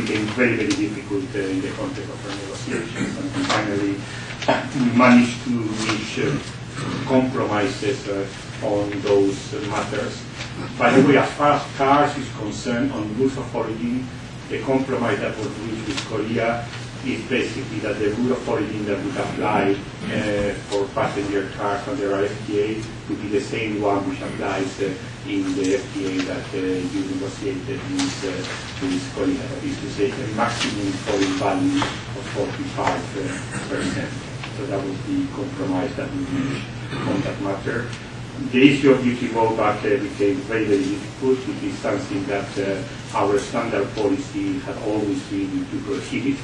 became very, very difficult in the context of our negotiations. And finally, we managed to reach compromises on those matters. By the way, as far as cars is concerned, on rules of origin, the compromise that was reached with Korea is basically that the rule of origin that would apply for passenger cars under our FTA would be the same one which applies in the FTA that you negotiated with Korea. That is to say, a maximum foreign value of 45%. So that was the compromise that we reached on that matter. The issue of duty rollback became very, very difficult. It is something that our standard policy had always been to prohibit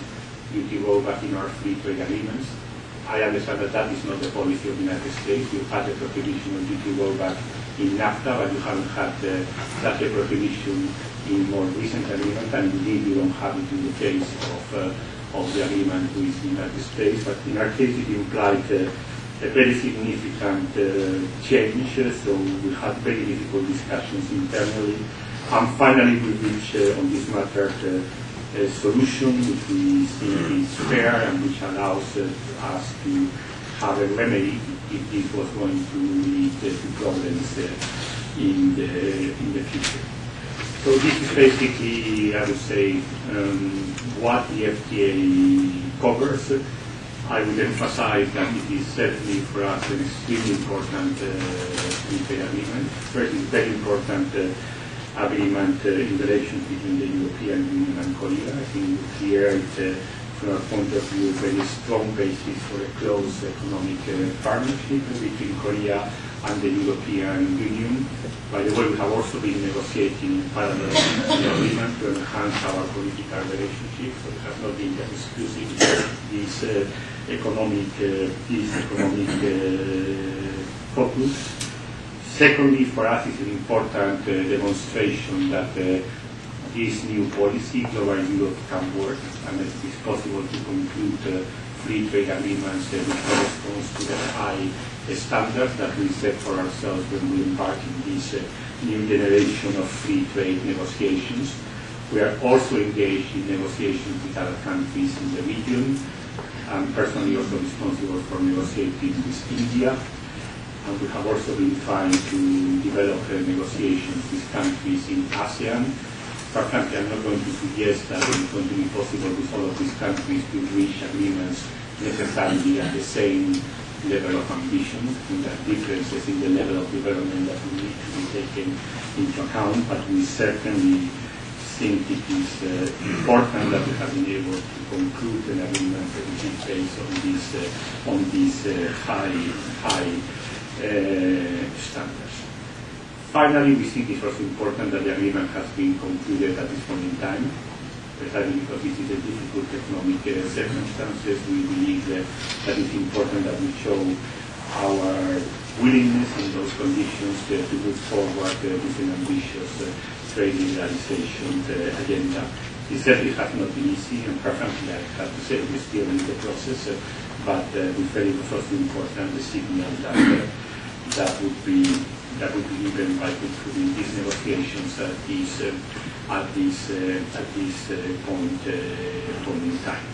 duty rollback in our free trade agreements. I understand that that is not the policy of the United States. You had a prohibition of duty rollback in NAFTA, but you haven't had such a prohibition in more recent agreements, and indeed you don't have it in the case of the agreement with the United States. But in our case, it implied a very significant change, so we had very difficult discussions internally. And finally, we reached on this matter a solution which we think is fair and which allows us to have a remedy if this was going to lead to problems in the future. So this is basically, I would say, what the FTA covers. I would emphasize that it is certainly for us an extremely important free trade agreement. First, it's very important agreement in relation between the European Union and Korea. I think here, from our point of view, a very strong basis for a close economic partnership between Korea and the European Union. By the way, we have also been negotiating in parallel the agreement to enhance our political relationship, so it has not been just exclusive this economic focus. Secondly, for us, it's an important demonstration that this new policy, Global Europe, can work, and it is possible to conclude free trade agreements which corresponds to the high standards that we set for ourselves when we embark in this new generation of free trade negotiations. We are also engaged in negotiations with other countries in the region. I'm personally also responsible for negotiating with India. And we have also been trying to develop negotiations with countries in ASEAN. For example, I'm not going to suggest that it's going to be possible with all of these countries to reach agreements necessarily at the same level of ambition. And there are differences in the level of development that we need to be taken into account, but we certainly think it is important that we have been able to conclude an agreement which is based on these high standards. Finally, we think it's also important that the agreement has been concluded at this point in time. Precisely because this is a difficult economic circumstances, we believe that it's important that we show our willingness in those conditions to move forward with an ambitious trade liberalization agenda. It certainly has not been easy, and frankly, I have to say we're still in the process, but we felt it was also important the signal that would be given by concluding these negotiations at this point in time.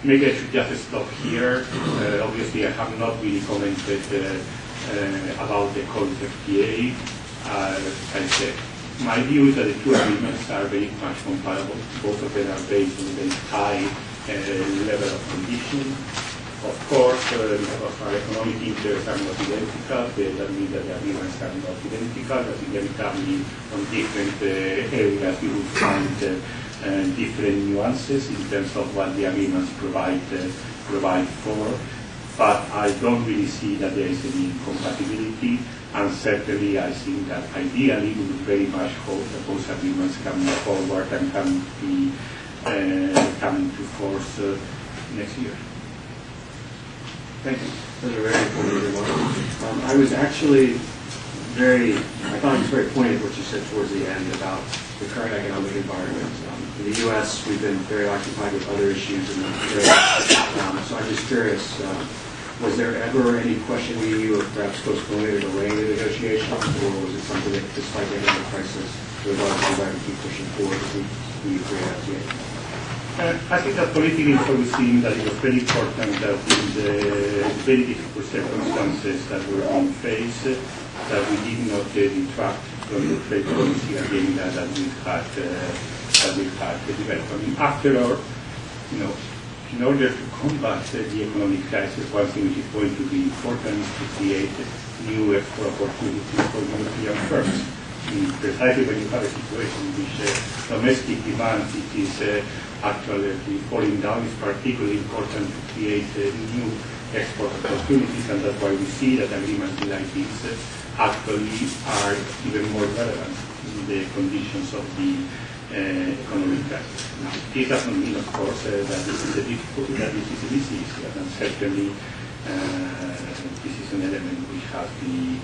Maybe I should just stop here. Obviously, I have not really commented about the current FTA. As I said, my view is that the two agreements are very much comparable. Both of them are based on a very high level of condition. Of course, because our economic interests are not identical, that means that the agreements are not identical, but inevitably on different areas you will find different nuances in terms of what the agreements provide for. But I don't really see that there is any incompatibility, and certainly I think that ideally we would very much hope that those agreements can move forward and can be come into force next year. Thank you. Those are very informative remarks. I was actually I thought it was very pointed what you said towards the end about the current economic environment. In the U.S., we've been very occupied with other issues in the trade. So I'm just curious, was there ever any question in the EU of perhaps postponing or delaying the negotiations, or was it something that, despite the economic crisis, with regard to trying to keep pushing forward with the EU-Korea FTA? I think that politically we seen that it was very important that in the very difficult circumstances that we were being faced, that we did not detract from the trade policy agenda that we had developed. I mean, after all, in order to combat the economic crisis, one thing which is going to be important is to create new export opportunities for European firms. Precisely when you have a situation in which domestic demand is actually falling down, it's particularly important to create new export opportunities, and that's why we see that agreements like this actually are even more relevant in the conditions of the economic crisis. Now, this does not mean, of course, that this is a difficulty, that this is an easy issue, and certainly this is an element which has been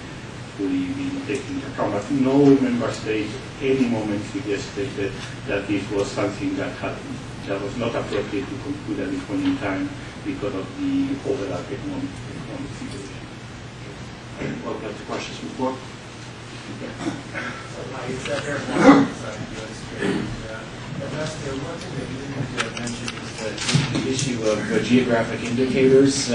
fully taken into account. But no member state any moment suggested that this was something that was not appropriate to conclude at this point in time because of the overall economic situation. Welcome to questions from the floor. Hi, it's Eric Warren, Ignacio, one thing that you mentioned is the issue of geographic indicators.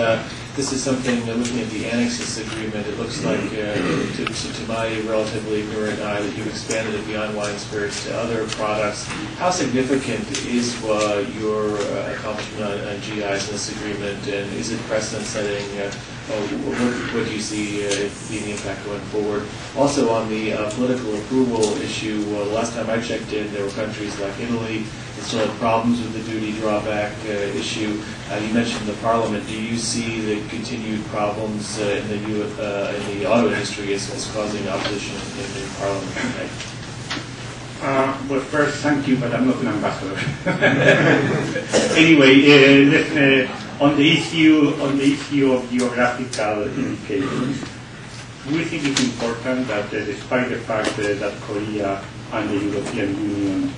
This is something, looking at the annexes agreement, it looks like, to my relatively ignorant eye, that you've expanded it beyond wine and spirits to other products. How significant is your accomplishment on GIs in this agreement, and is it precedent-setting? What do you see being the impact going forward? Also, on the political approval issue, the last time I checked in, there were countries like Italy that still had problems with the duty drawback issue. You mentioned the Parliament. Do you see the continued problems in the auto industry as causing opposition in the Parliament? Well, first, thank you, but I'm not an ambassador. Anyway, on the issue of geographical indicators, we think it's important that despite the fact that Korea and the European Union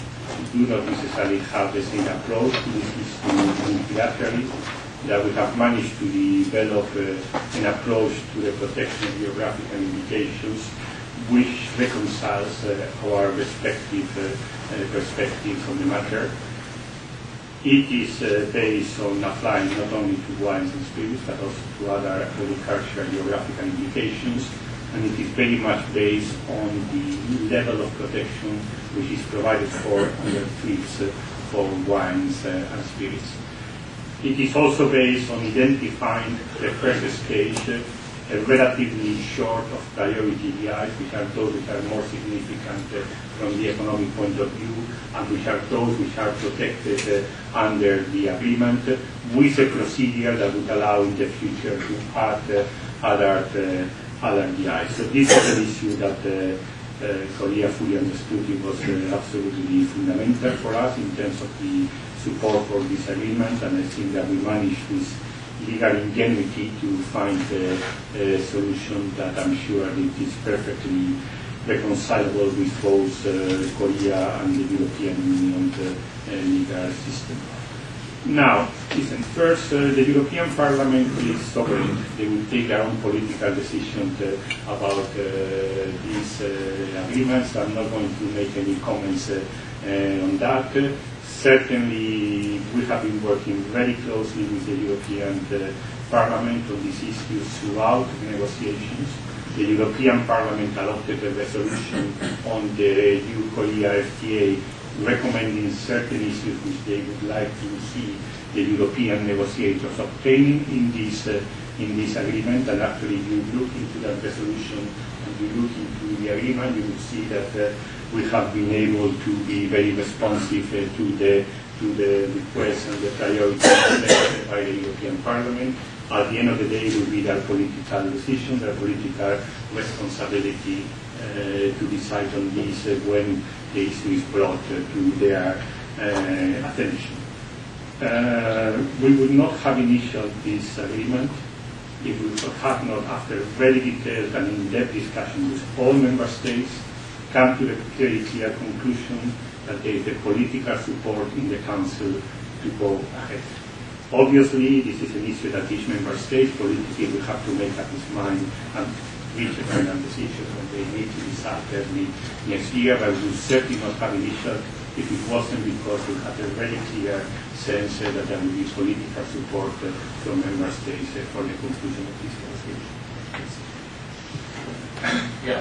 do not necessarily have the same approach to this issue unilaterally, that we have managed to develop an approach to the protection of geographical indications which reconciles our respective perspectives on the matter. It is based on applying not only to wines and spirits but also to other agricultural geographical indications, and it is very much based on the level of protection which is provided for under TRIPS for wines and spirits. It is also based on identifying the first stage a relatively short of priority GIs, which are those which are more significant from the economic point of view, and which are those which are protected under the agreement, with a procedure that would allow in the future to add other GIs. So this is an issue that Korea fully understood. It was absolutely fundamental for us in terms of the support for this agreement, and I think that we managed with legal ingenuity to find a solution that I'm sure it is perfectly reconcilable with both Korea and the European Union legal system. Now, listen, first, the European Parliament is sovereign. They will take their own political decisions about these agreements. I'm not going to make any comments on that. Certainly, we have been working very closely with the European Parliament on these issues throughout the negotiations. The European Parliament adopted a resolution on the EU-Korea FTA recommending certain issues which they would like to see the European negotiators obtaining in this agreement. And actually, if you look into that resolution and you look into the agreement, you will see that we have been able to be very responsive to the requests and the priorities set by the European Parliament. At the end of the day, it will be their political decision, their political responsibility to decide on this when the issue is brought to their attention. We would not have initiated this agreement if we had not, after very detailed and in-depth discussion with all member states, come to the very clear conclusion that there is the political support in the Council to go ahead. Obviously, this is an issue that each member state politically will have to make up its mind and reach a final decision when they need to decide early next year, but we would certainly not have initial if it wasn't because we had a very clear sense that there would be political support from member states for the conclusion of this negotiation.